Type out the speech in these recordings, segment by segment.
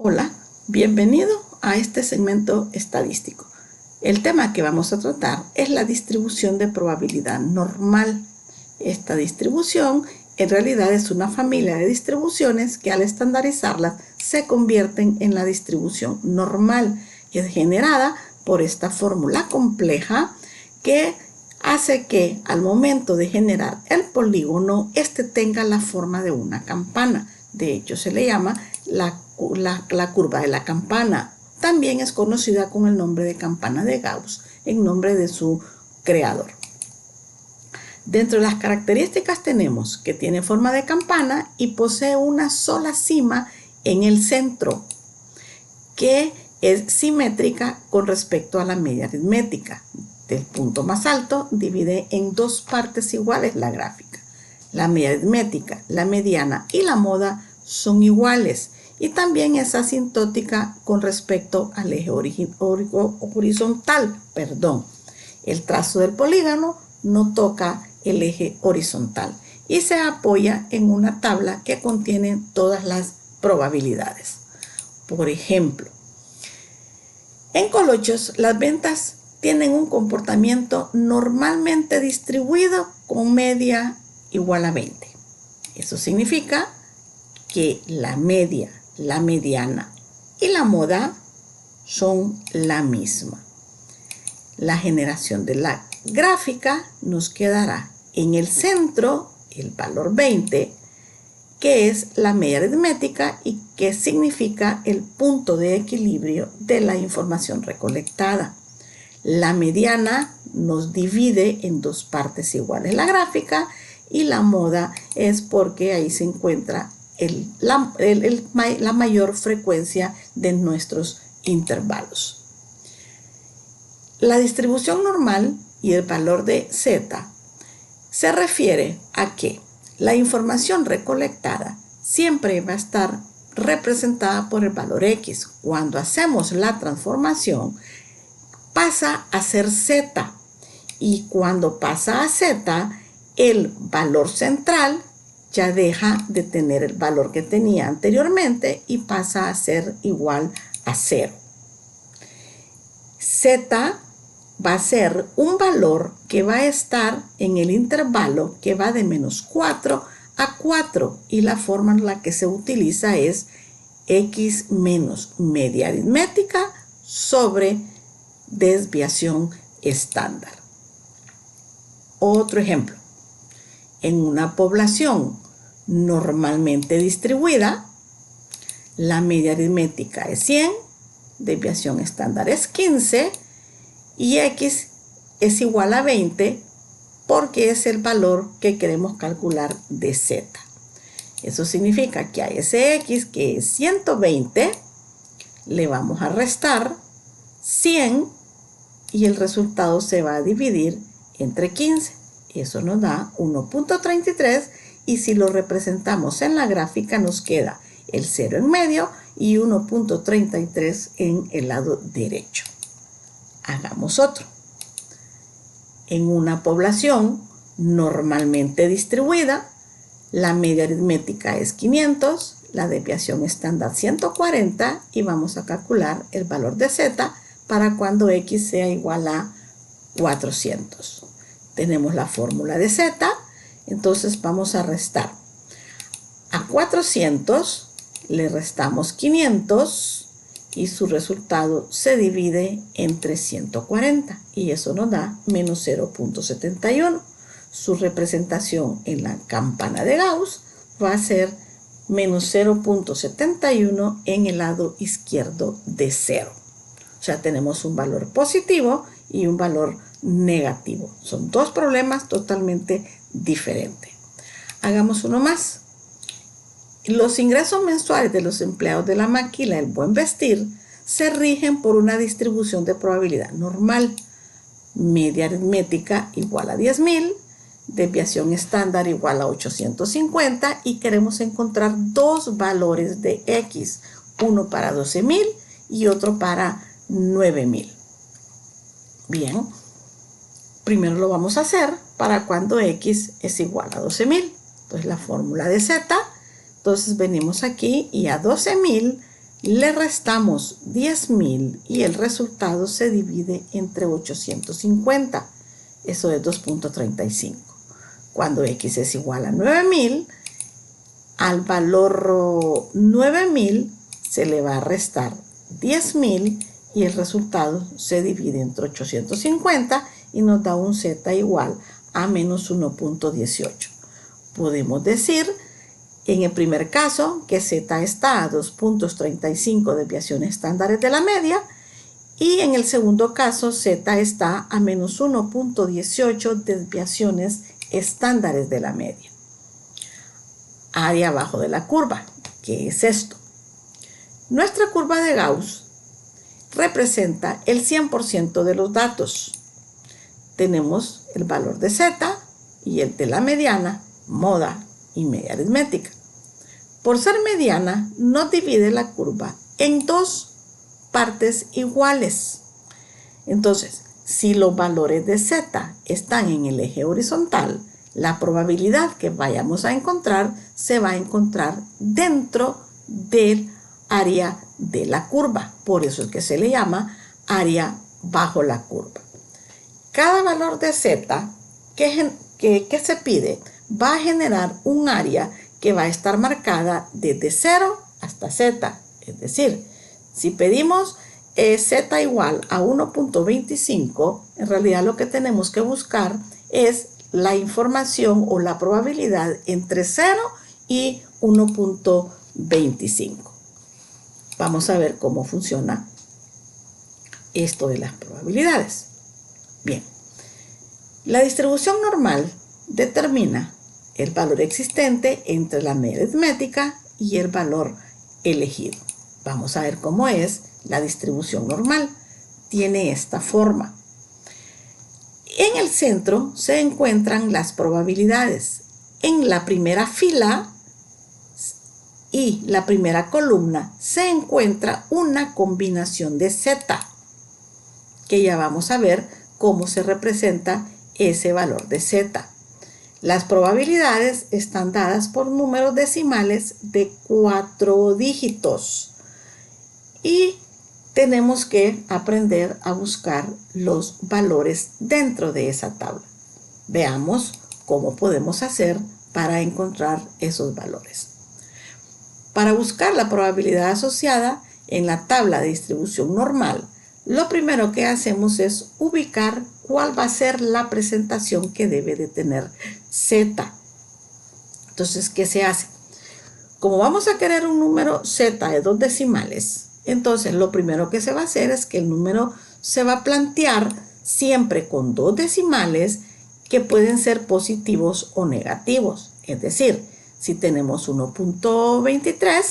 Hola, bienvenido a este segmento estadístico. El tema que vamos a tratar es la distribución de probabilidad normal. Esta distribución en realidad es una familia de distribuciones que al estandarizarlas se convierten en la distribución normal y es generada por esta fórmula compleja que hace que al momento de generar el polígono este tenga la forma de una campana. De hecho, se le llama la curva de la campana. También es conocida con el nombre de campana de Gauss, en nombre de su creador. Dentro de las características tenemos que tiene forma de campana y posee una sola cima en el centro, que es simétrica con respecto a la media aritmética. Del punto más alto divide en dos partes iguales la gráfica. La media aritmética, la mediana y la moda son iguales y también es asintótica con respecto al eje horizontal. El trazo del polígono no toca el eje horizontal y se apoya en una tabla que contiene todas las probabilidades. Por ejemplo, en colochos las ventas tienen un comportamiento normalmente distribuido con media igual a 20. Eso significa que la media, la mediana y la moda son la misma. La generación de la gráfica nos quedará en el centro el valor 20, que es la media aritmética y que significa el punto de equilibrio de la información recolectada. La mediana nos divide en dos partes iguales la gráfica y la moda es porque ahí se encuentra la mayor frecuencia de nuestros intervalos. La distribución normal y el valor de z se refiere a que la información recolectada siempre va a estar representada por el valor x. Cuando hacemos la transformación pasa a ser z y cuando pasa a z el valor central ya deja de tener el valor que tenía anteriormente y pasa a ser igual a 0. Z va a ser un valor que va a estar en el intervalo que va de menos 4 a 4 y la forma en la que se utiliza es x menos media aritmética sobre desviación estándar. Otro ejemplo. En una población normalmente distribuida, la media aritmética es 100, desviación estándar es 15 y x es igual a 20 porque es el valor que queremos calcular de z. Eso significa que a ese x, que es 120, le vamos a restar 100 y el resultado se va a dividir entre 15. Eso nos da 1.33 y si lo representamos en la gráfica nos queda el 0 en medio y 1.33 en el lado derecho. Hagamos otro. En una población normalmente distribuida, la media aritmética es 500, la desviación estándar 140 y vamos a calcular el valor de z para cuando x sea igual a 400. Tenemos la fórmula de z, entonces vamos a restar. A 400 le restamos 500 y su resultado se divide entre 140 y eso nos da menos 0.71. Su representación en la campana de Gauss va a ser menos 0.71 en el lado izquierdo de 0. O sea, tenemos un valor positivo y un valor negativo. Son dos problemas totalmente diferentes. Hagamos uno más. Los ingresos mensuales de los empleados de la maquila El Buen Vestir se rigen por una distribución de probabilidad normal. Media aritmética igual a 10.000, desviación estándar igual a 850 y queremos encontrar dos valores de x, uno para 12.000 y otro para 9.000. Bien, primero lo vamos a hacer para cuando x es igual a 12.000. Entonces la fórmula de z, entonces venimos aquí y a 12.000 le restamos 10.000 y el resultado se divide entre 850. Eso es 2.35. Cuando x es igual a 9.000, al valor 9.000 se le va a restar 10.000 y el resultado se divide entre 850 y nos da un z igual a menos 1.18. Podemos decir en el primer caso que z está a 2.35 desviaciones estándares de la media y en el segundo caso z está a menos 1.18 desviaciones estándares de la media. Área abajo de la curva, ¿qué es esto? Nuestra curva de Gauss representa el 100% de los datos. Tenemos el valor de z y el de la mediana, moda y media aritmética. Por ser mediana, nos divide la curva en dos partes iguales. Entonces, si los valores de z están en el eje horizontal, la probabilidad que vayamos a encontrar se va a encontrar dentro del área de la curva. Por eso es que se le llama área bajo la curva. Cada valor de z que se pide va a generar un área que va a estar marcada desde 0 hasta z. Es decir, si pedimos z igual a 1.25, en realidad lo que tenemos que buscar es la información o la probabilidad entre 0 y 1.25. Vamos a ver cómo funciona esto de las probabilidades. Bien, la distribución normal determina el valor existente entre la media aritmética y el valor elegido. Vamos a ver cómo es la distribución normal. Tiene esta forma. En el centro se encuentran las probabilidades. En la primera fila y la primera columna se encuentra una combinación de z, que ya vamos a ver cómo se representa ese valor de z. Las probabilidades están dadas por números decimales de 4 dígitos y tenemos que aprender a buscar los valores dentro de esa tabla. Veamos cómo podemos hacer para encontrar esos valores. Para buscar la probabilidad asociada en la tabla de distribución normal, lo primero que hacemos es ubicar cuál va a ser la presentación que debe de tener z. Entonces, ¿qué se hace? Como vamos a querer un número z de 2 decimales, entonces lo primero que se va a hacer es que el número se va a plantear siempre con 2 decimales que pueden ser positivos o negativos. Es decir, si tenemos 1.23,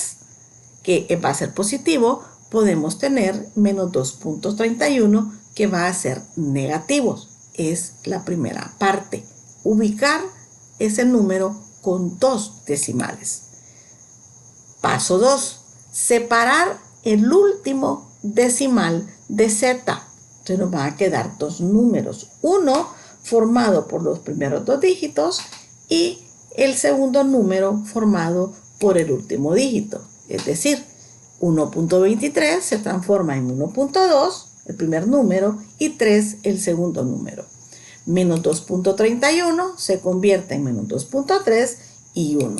que va a ser positivo, podemos tener menos 2.31, que va a ser negativo. Es la primera parte. Ubicar ese número con 2 decimales. Paso 2. Separar el último decimal de z. Entonces nos van a quedar 2 números. Uno formado por los primeros 2 dígitos y el segundo número formado por el último dígito. Es decir, 1.23 se transforma en 1.2, el primer número, y 3, el segundo número. Menos 2.31 se convierte en menos 2.3 y 1.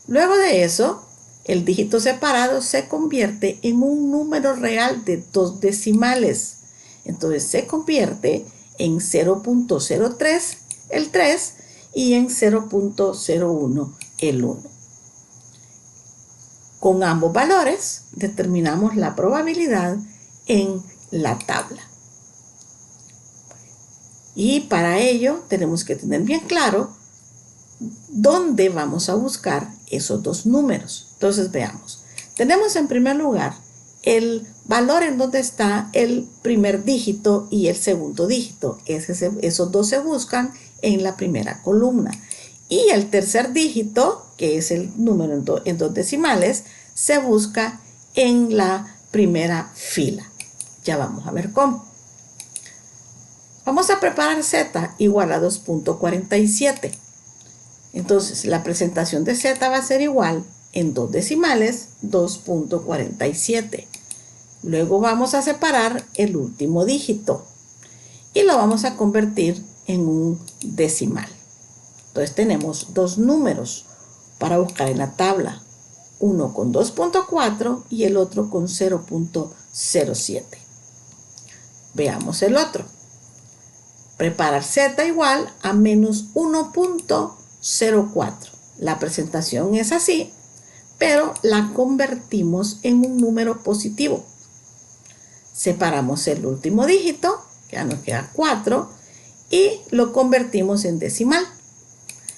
Luego de eso, el dígito separado se convierte en un número real de 2 decimales. Entonces se convierte en 0.03 el 3 y en 0.01 el 1. Con ambos valores determinamos la probabilidad en la tabla. Y para ello tenemos que tener bien claro dónde vamos a buscar esos 2 números. Entonces veamos. Tenemos en primer lugar el valor en donde está el primer dígito y el segundo dígito. Esos 2 se buscan en la primera columna. Y el tercer dígito, que es el número en 2 decimales, se busca en la primera fila. Ya vamos a ver cómo. Vamos a preparar z igual a 2.47. Entonces, la presentación de z va a ser igual en 2 decimales 2.47. Luego vamos a separar el último dígito y lo vamos a convertir en un decimal. Entonces tenemos dos números para buscar en la tabla, uno con 2.4 y el otro con 0.07. Veamos el otro. Preparar z igual a menos 1.04. La presentación es así, pero la convertimos en un número positivo. Separamos el último dígito, ya nos queda 4, y lo convertimos en decimal.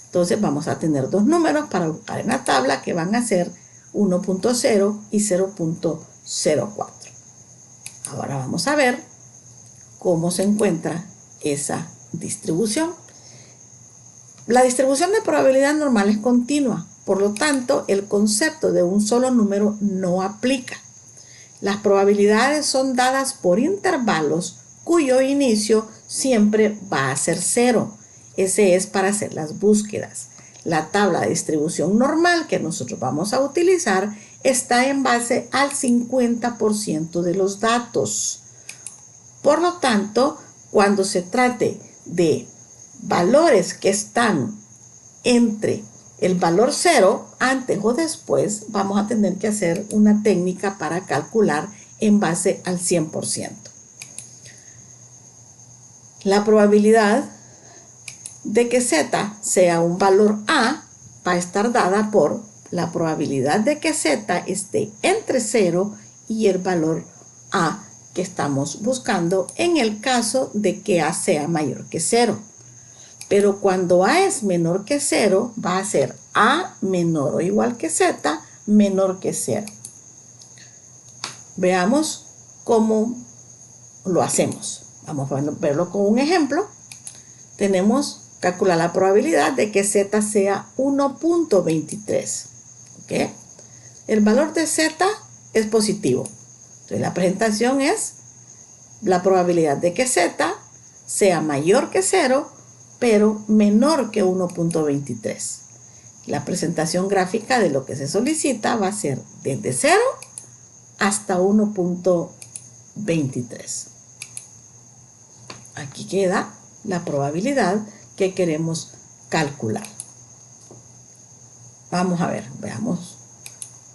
Entonces vamos a tener dos números para buscar en la tabla que van a ser 1.0 y 0.04. Ahora vamos a ver cómo se encuentra esa distribución. La distribución de probabilidad normal es continua, por lo tanto el concepto de un solo número no aplica. Las probabilidades son dadas por intervalos cuyo inicio siempre va a ser 0. Ese es para hacer las búsquedas. La tabla de distribución normal que nosotros vamos a utilizar está en base al 50% de los datos. Por lo tanto, cuando se trate de valores que están entre el valor 0, antes o después, vamos a tener que hacer una técnica para calcular en base al 100%. La probabilidad de que z sea un valor a va a estar dada por la probabilidad de que z esté entre 0 y el valor a que estamos buscando en el caso de que a sea mayor que 0. Pero cuando a es menor que 0, va a ser a menor o igual que z menor que 0. Veamos cómo lo hacemos. Vamos a verlo con un ejemplo. Tenemos calcular la probabilidad de que z sea 1.23. ¿Okay? El valor de z es positivo. Entonces la presentación es la probabilidad de que z sea mayor que 0, pero menor que 1.23. La presentación gráfica de lo que se solicita va a ser desde 0 hasta 1.23. Aquí queda la probabilidad que queremos calcular. Vamos a ver, veamos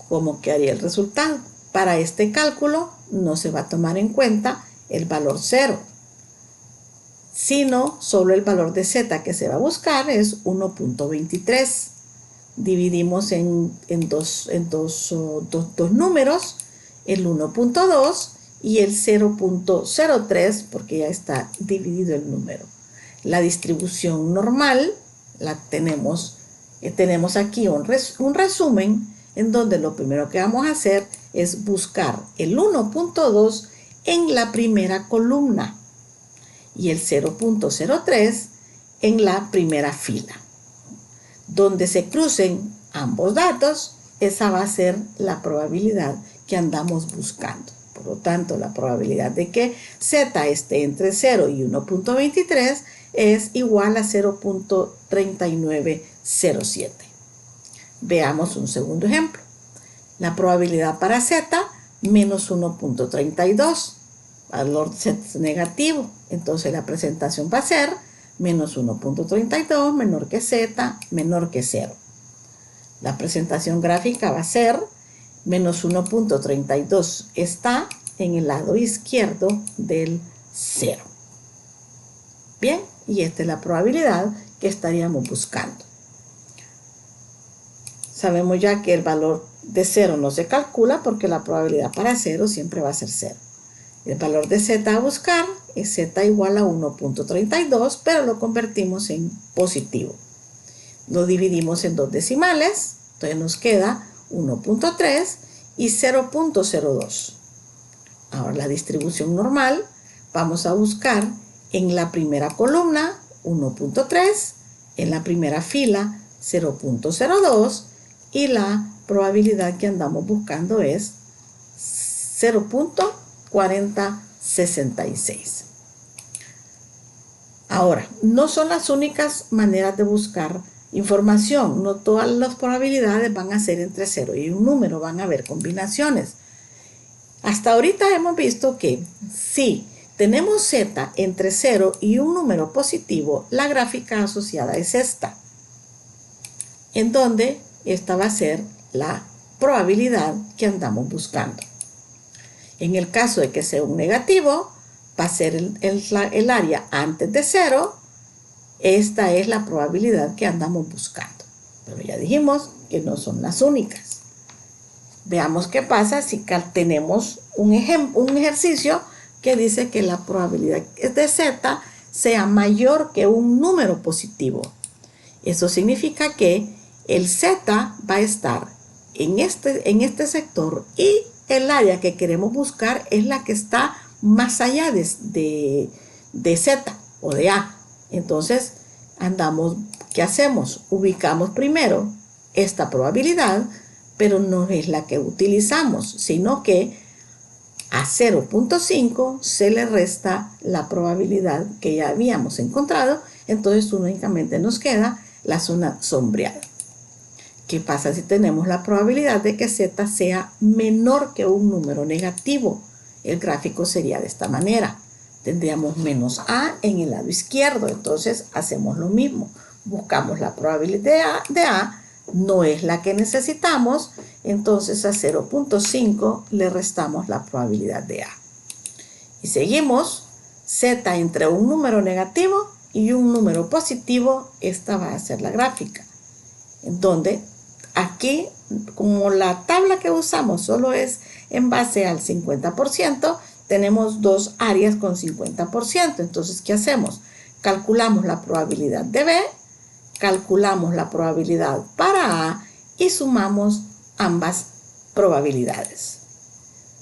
cómo quedaría el resultado. Para este cálculo no se va a tomar en cuenta el valor 0, sino solo el valor de z que se va a buscar es 1.23. Dividimos en dos números, el 1.2 y el 0.03, porque ya está dividido el número. La distribución normal la tenemos aquí un resumen en donde lo primero que vamos a hacer es buscar el 1.2 en la primera columna y el 0.03 en la primera fila. Donde se crucen ambos datos, esa va a ser la probabilidad que andamos buscando. Por lo tanto, la probabilidad de que z esté entre 0 y 1.23 es igual a 0.3907. Veamos un segundo ejemplo. La probabilidad para z, menos 1.32. Valor z es negativo. Entonces la presentación va a ser menos 1.32 menor que z menor que 0. La presentación gráfica va a ser menos 1.32 está en el lado izquierdo del 0. Bien, y esta es la probabilidad que estaríamos buscando. Sabemos ya que el valor de 0 no se calcula porque la probabilidad para 0 siempre va a ser 0. El valor de z a buscar es z igual a 1.32, pero lo convertimos en positivo. Lo dividimos en dos decimales, entonces nos queda 1.3 y 0.02. Ahora la distribución normal, vamos a buscar en la primera columna 1.3, en la primera fila 0.02 y la probabilidad que andamos buscando es 0.4066. Ahora, no son las únicas maneras de buscar información. No todas las probabilidades van a ser entre 0 y un número, van a haber combinaciones. Hasta ahorita hemos visto que si tenemos z entre 0 y un número positivo, la gráfica asociada es esta, en donde esta va a ser la probabilidad que andamos buscando. En el caso de que sea un negativo, va a ser el área antes de 0. Esta es la probabilidad que andamos buscando. Pero ya dijimos que no son las únicas. Veamos qué pasa si tenemos un ejercicio que dice que la probabilidad de z sea mayor que un número positivo. Eso significa que el z va a estar en este sector y el área que queremos buscar es la que está más allá de z o de a. Entonces, ¿qué hacemos? Ubicamos primero esta probabilidad, pero no es la que utilizamos, sino que a 0.5 se le resta la probabilidad que ya habíamos encontrado, entonces únicamente nos queda la zona sombreada. ¿Qué pasa si tenemos la probabilidad de que z sea menor que un número negativo? El gráfico sería de esta manera. Tendríamos menos a en el lado izquierdo, entonces hacemos lo mismo. Buscamos la probabilidad de a, no es la que necesitamos, entonces a 0.5 le restamos la probabilidad de a. Y seguimos, z entre un número negativo y un número positivo, esta va a ser la gráfica. En donde aquí, como la tabla que usamos solo es en base al 50%, tenemos dos áreas con 50%. Entonces, ¿qué hacemos? Calculamos la probabilidad de B, calculamos la probabilidad para A y sumamos ambas probabilidades.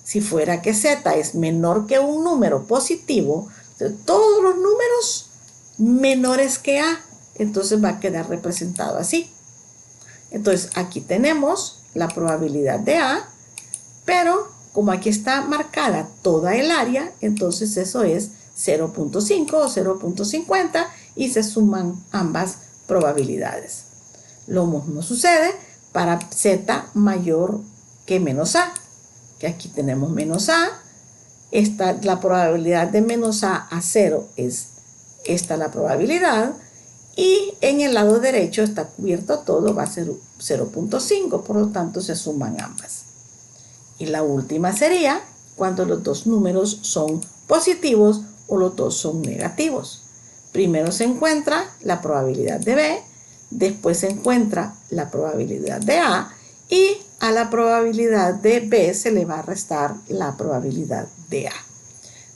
Si fuera que z es menor que un número positivo, todos los números menores que A, entonces va a quedar representado así. Entonces, aquí tenemos la probabilidad de A, pero como aquí está marcada toda el área, entonces eso es 0.5 o 0.50 y se suman ambas probabilidades. Lo mismo sucede para z mayor que menos a, que aquí tenemos menos a. La probabilidad de menos a 0 es esta la probabilidad. Y en el lado derecho está cubierto todo, va a ser 0.5, por lo tanto se suman ambas. Y la última sería cuando los dos números son positivos o los dos son negativos. Primero se encuentra la probabilidad de B, después se encuentra la probabilidad de A y a la probabilidad de B se le va a restar la probabilidad de A.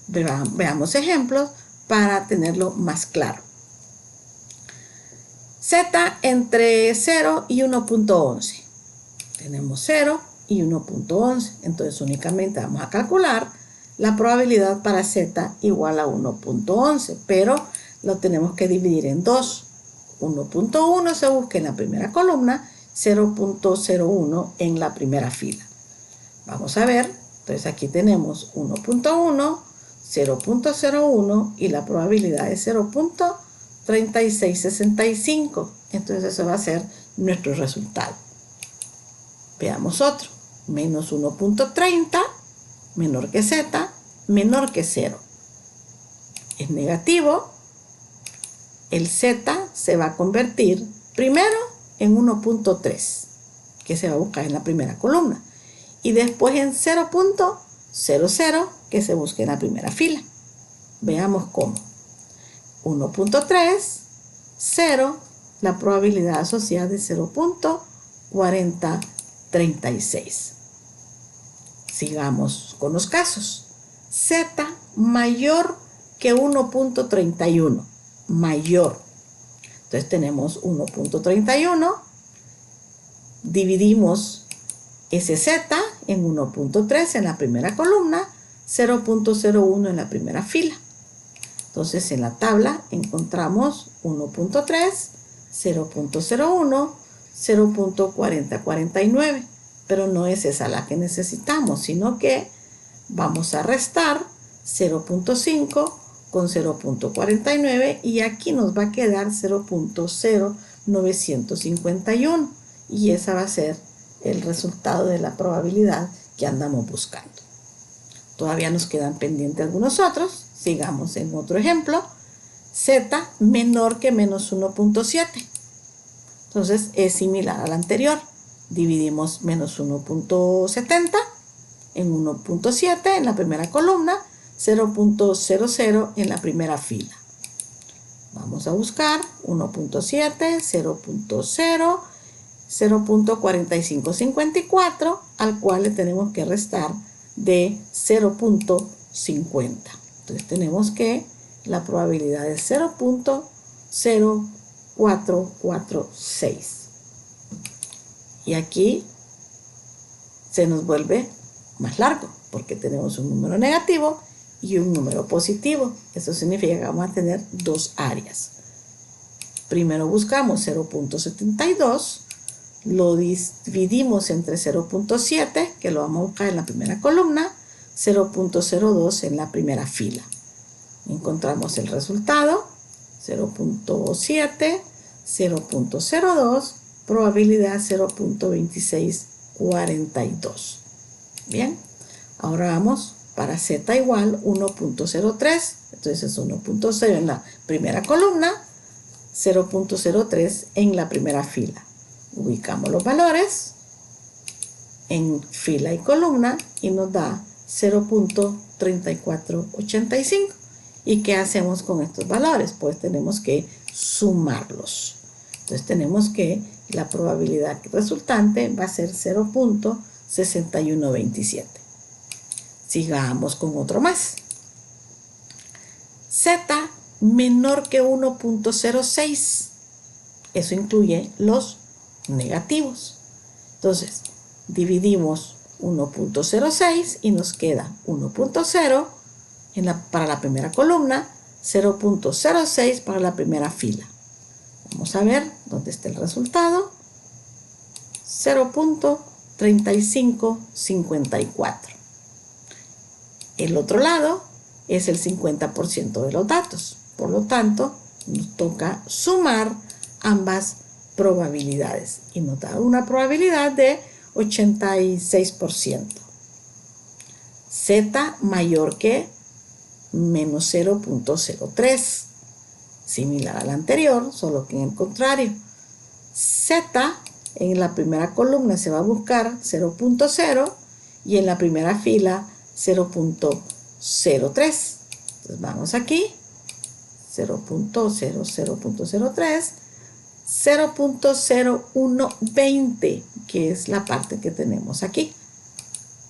Veamos ejemplos para tenerlo más claro. Z entre 0 y 1.11. Tenemos 0 y 1.11. Entonces únicamente vamos a calcular la probabilidad para z igual a 1.11. Pero lo tenemos que dividir en dos. 1.1 se busca en la primera columna, 0.01 en la primera fila. Vamos a ver. Entonces aquí tenemos 1.1, 0.01 y la probabilidad es 0.3665. Entonces eso va a ser nuestro resultado. Veamos otro. Menos 1.30, menor que z, menor que 0. Es negativo. El z se va a convertir primero en 1.3, que se va a buscar en la primera columna. Y después en 0.00, que se busque en la primera fila. Veamos cómo. 1.3, 0, la probabilidad asociada es 0.4036. Sigamos con los casos. Z mayor que 1.31. Mayor. Entonces tenemos 1.31. Dividimos ese Z en 1.3 en la primera columna, 0.01 en la primera fila. Entonces en la tabla encontramos 1.3, 0.01, 0.4049, pero no es esa la que necesitamos, sino que vamos a restar 0.5 con 0.49 y aquí nos va a quedar 0.0 951. Y esa va a ser el resultado de la probabilidad que andamos buscando. Todavía nos quedan pendientes algunos otros. Sigamos en otro ejemplo. Z menor que menos 1.7. Entonces es similar al anterior. Dividimos menos 1.70 en 1.7 en la primera columna, 0.00 en la primera fila. Vamos a buscar 1.7, 0.0, 0.4554, al cual le tenemos que restar de 0.50. Entonces tenemos que la probabilidad es 0.0446. Y aquí se nos vuelve más largo, porque tenemos un número negativo y un número positivo. Eso significa que vamos a tener dos áreas. Primero buscamos 0.72, lo dividimos entre 0.7, que lo vamos a buscar en la primera columna, 0.02 en la primera fila. Encontramos el resultado, 0.7, 0.02, probabilidad 0.2642. Bien, ahora vamos para Z igual 1.03, entonces es 1.0 en la primera columna, 0.03 en la primera fila. Ubicamos los valores en fila y columna y nos da 0.3485. ¿Y qué hacemos con estos valores? Pues tenemos que sumarlos. Entonces tenemos que la probabilidad resultante va a ser 0.6127. Sigamos con otro más. Z menor que 1.06. Eso incluye los negativos. Entonces, dividimos 1.06 y nos queda 1.0 para la primera columna, 0.06 para la primera fila. Vamos a ver dónde está el resultado. 0.3554. El otro lado es el 50% de los datos. Por lo tanto, nos toca sumar ambas probabilidades y nos da una probabilidad de 86%. Z mayor que menos 0.03, similar al anterior, solo que en el contrario. Z en la primera columna se va a buscar 0.0 y en la primera fila 0.03. Entonces vamos aquí, 0.0, 0.03, 0.0120, que es la parte que tenemos aquí.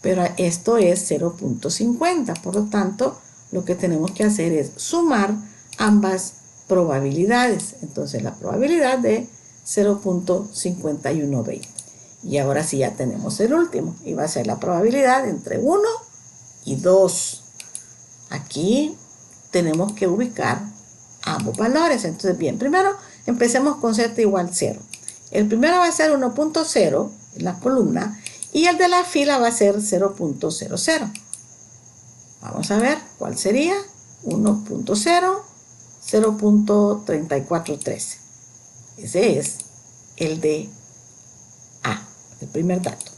Pero esto es 0.50, por lo tanto, lo que tenemos que hacer es sumar ambas probabilidades. Entonces la probabilidad de 0.5120. Y ahora sí ya tenemos el último. Y va a ser la probabilidad entre 1 y 2. Aquí tenemos que ubicar ambos valores. Entonces, bien, primero empecemos con Z igual 0. El primero va a ser 1.0 en la columna y el de la fila va a ser 0.00. Vamos a ver cuál sería. 1.0, 0.3413. Ese es el de A, el primer dato.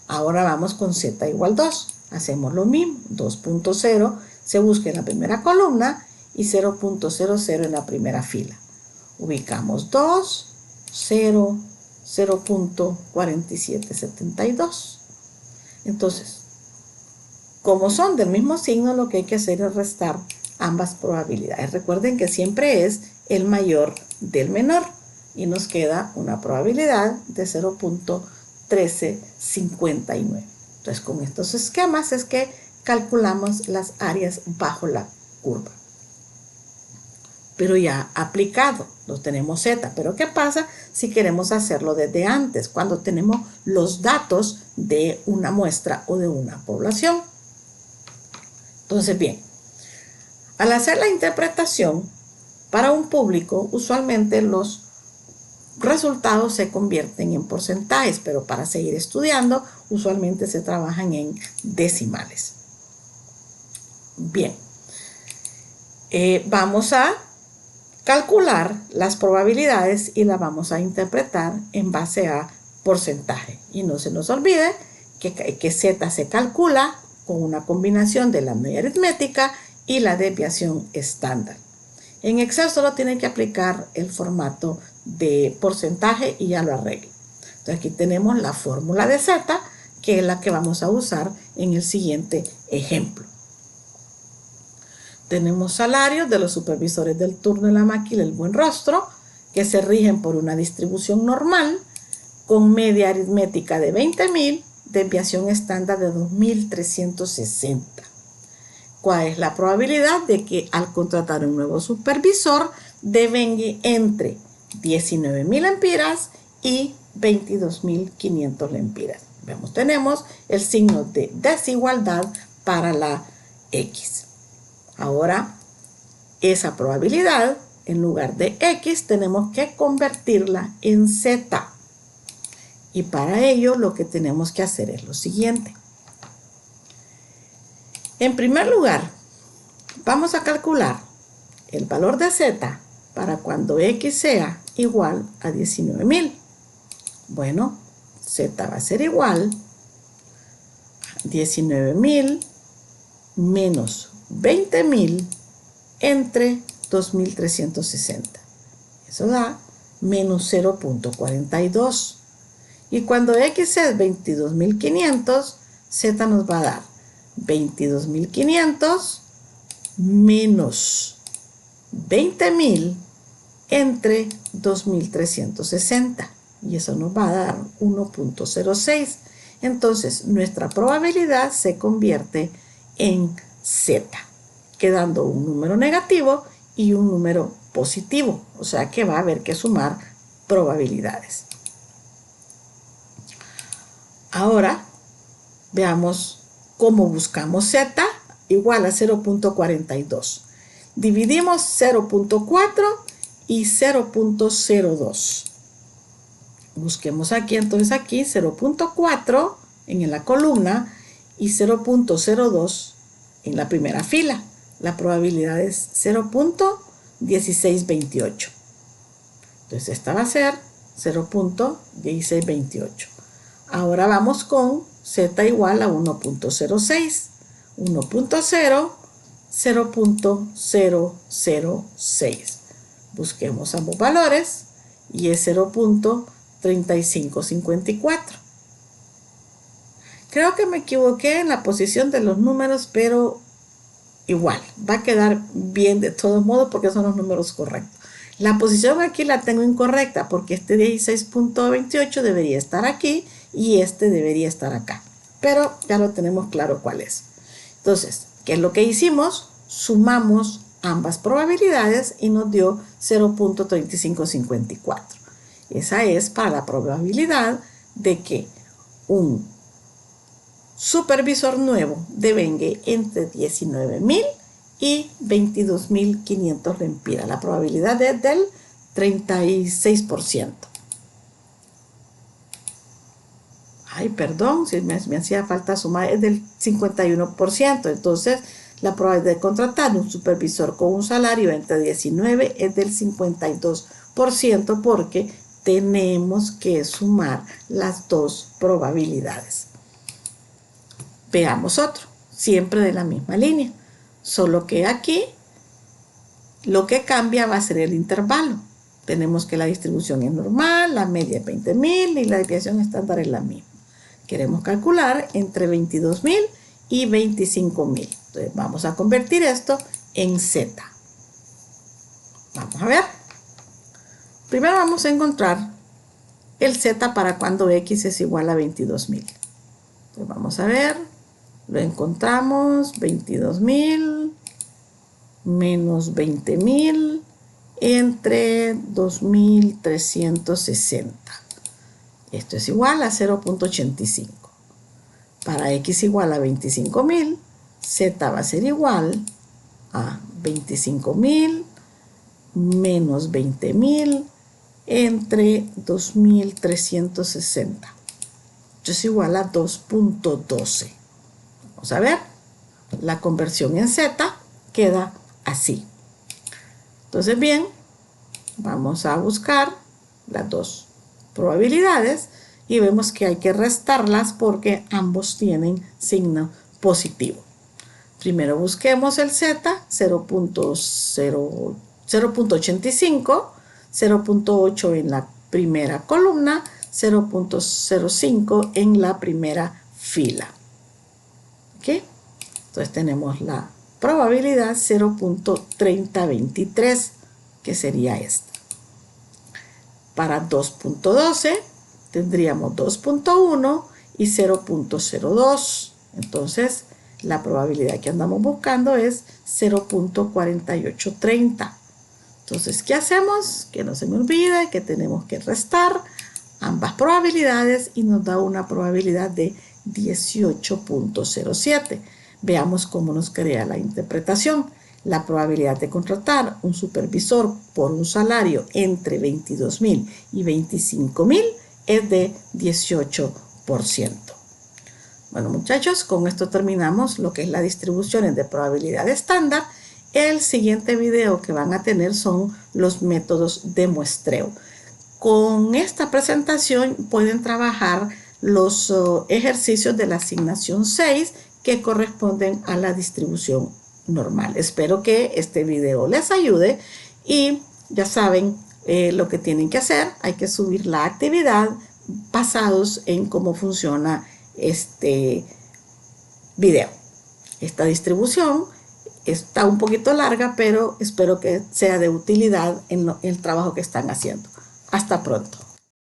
Ahora vamos con Z igual 2. Hacemos lo mismo. 2.0 se busca en la primera columna y 0.00 en la primera fila. Ubicamos 2, 0, 0.4772. Entonces, como son del mismo signo, lo que hay que hacer es restar ambas probabilidades. Recuerden que siempre es el mayor del menor y nos queda una probabilidad de 0.1359. Entonces, con estos esquemas es que calculamos las áreas bajo la curva. Pero ya aplicado, lo tenemos Z. Pero ¿qué pasa si queremos hacerlo desde antes, cuando tenemos los datos de una muestra o de una población? Entonces, bien, al hacer la interpretación para un público, usualmente los resultados se convierten en porcentajes, pero para seguir estudiando, usualmente se trabajan en decimales. Bien, vamos a calcular las probabilidades y las vamos a interpretar en base a porcentaje. Y no se nos olvide que Z se calcula con una combinación de la media aritmética y la desviación estándar. En Excel solo tienen que aplicar el formato de porcentaje y ya lo arreglo. Entonces aquí tenemos la fórmula de Z, que es la que vamos a usar en el siguiente ejemplo. Tenemos salarios de los supervisores del turno de la máquina El Buen Rostro, que se rigen por una distribución normal, con media aritmética de 20.000, desviación estándar de 2.360. ¿Cuál es la probabilidad de que al contratar un nuevo supervisor devengue entre 19.000 lempiras y 22.500 lempiras? Vemos, tenemos el signo de desigualdad para la X. Ahora, esa probabilidad, en lugar de X, tenemos que convertirla en Z. Y para ello, lo que tenemos que hacer es lo siguiente. En primer lugar, vamos a calcular el valor de Z para cuando X sea igual a 19.000. Bueno, Z va a ser igual a 19.000 menos 20.000 entre 2.360. Eso da menos 0.42. Y cuando X es 22.500, Z nos va a dar 22.500 menos 20.000 entre 2.360. Y eso nos va a dar 1.06. Entonces, nuestra probabilidad se convierte en Z, quedando un número negativo y un número positivo. O sea que va a haber que sumar probabilidades. Ahora, veamos cómo buscamos Z igual a 0.42. Dividimos 0.4 y 0.02. Busquemos aquí, entonces aquí 0.4 en la columna y 0.02 en la primera fila. La probabilidad es 0.1628. Entonces esta va a ser 0.1628. Ahora vamos con Z igual a 1.06. 1.0, 0.006. Busquemos ambos valores y es 0.3554. Creo que me equivoqué en la posición de los números, pero igual, va a quedar bien de todos modos porque son los números correctos. La posición aquí la tengo incorrecta porque este 16.28 debería estar aquí y este debería estar acá. Pero ya lo tenemos claro cuál es. Entonces, ¿qué es lo que hicimos? Sumamos ambas probabilidades y nos dio 0.3554. Esa es para la probabilidad de que un supervisor nuevo devengue entre 19.000 y 22.500 lempiras. La probabilidad es del 36%. Ay, perdón, si me hacía falta sumar, es del 51%. Entonces, la probabilidad de contratar un supervisor con un salario entre 19 es del 52% porque tenemos que sumar las dos probabilidades. Veamos otro, siempre de la misma línea, solo que aquí lo que cambia va a ser el intervalo. Tenemos que la distribución es normal, la media es 20.000 y la desviación estándar es la misma. Queremos calcular entre 22.000 y 25.000. Entonces vamos a convertir esto en Z. Vamos a ver. Primero vamos a encontrar el Z para cuando X es igual a 22.000. Entonces vamos a ver. Lo encontramos, 22.000 menos 20.000 entre 2.360. Esto es igual a 0.85. Para X igual a 25.000, Z va a ser igual a 25.000 menos 20.000 entre 2.360. Esto es igual a 2.12. Vamos a ver, la conversión en Z queda así. Entonces, bien, Vamos a buscar las dos probabilidades y vemos que hay que restarlas porque ambos tienen signo positivo. Primero busquemos el Z, 0.85, 0.8 en la primera columna, 0.05 en la primera fila. ¿Ok? Entonces tenemos la probabilidad 0.3023, que sería esta. Para 2.12 tendríamos 2.1 y 0.02. Entonces la probabilidad que andamos buscando es 0.4830. Entonces, ¿qué hacemos? Que no se me olvide que tenemos que restar ambas probabilidades y nos da una probabilidad de 18.07. Veamos cómo nos crea la interpretación. La probabilidad de contratar un supervisor por un salario entre 22,000 y 25,000 es de 18%. Bueno, muchachos, con esto terminamos lo que es la distribución de probabilidad estándar. El siguiente video que van a tener son los métodos de muestreo. Con esta presentación pueden trabajar los ejercicios de la asignación 6 que corresponden a la distribución normal. Espero que este video les ayude y ya saben lo que tienen que hacer. Hay que subir la actividad basados en cómo funciona este video. Esta distribución está un poquito larga, pero espero que sea de utilidad en el trabajo que están haciendo. Hasta pronto.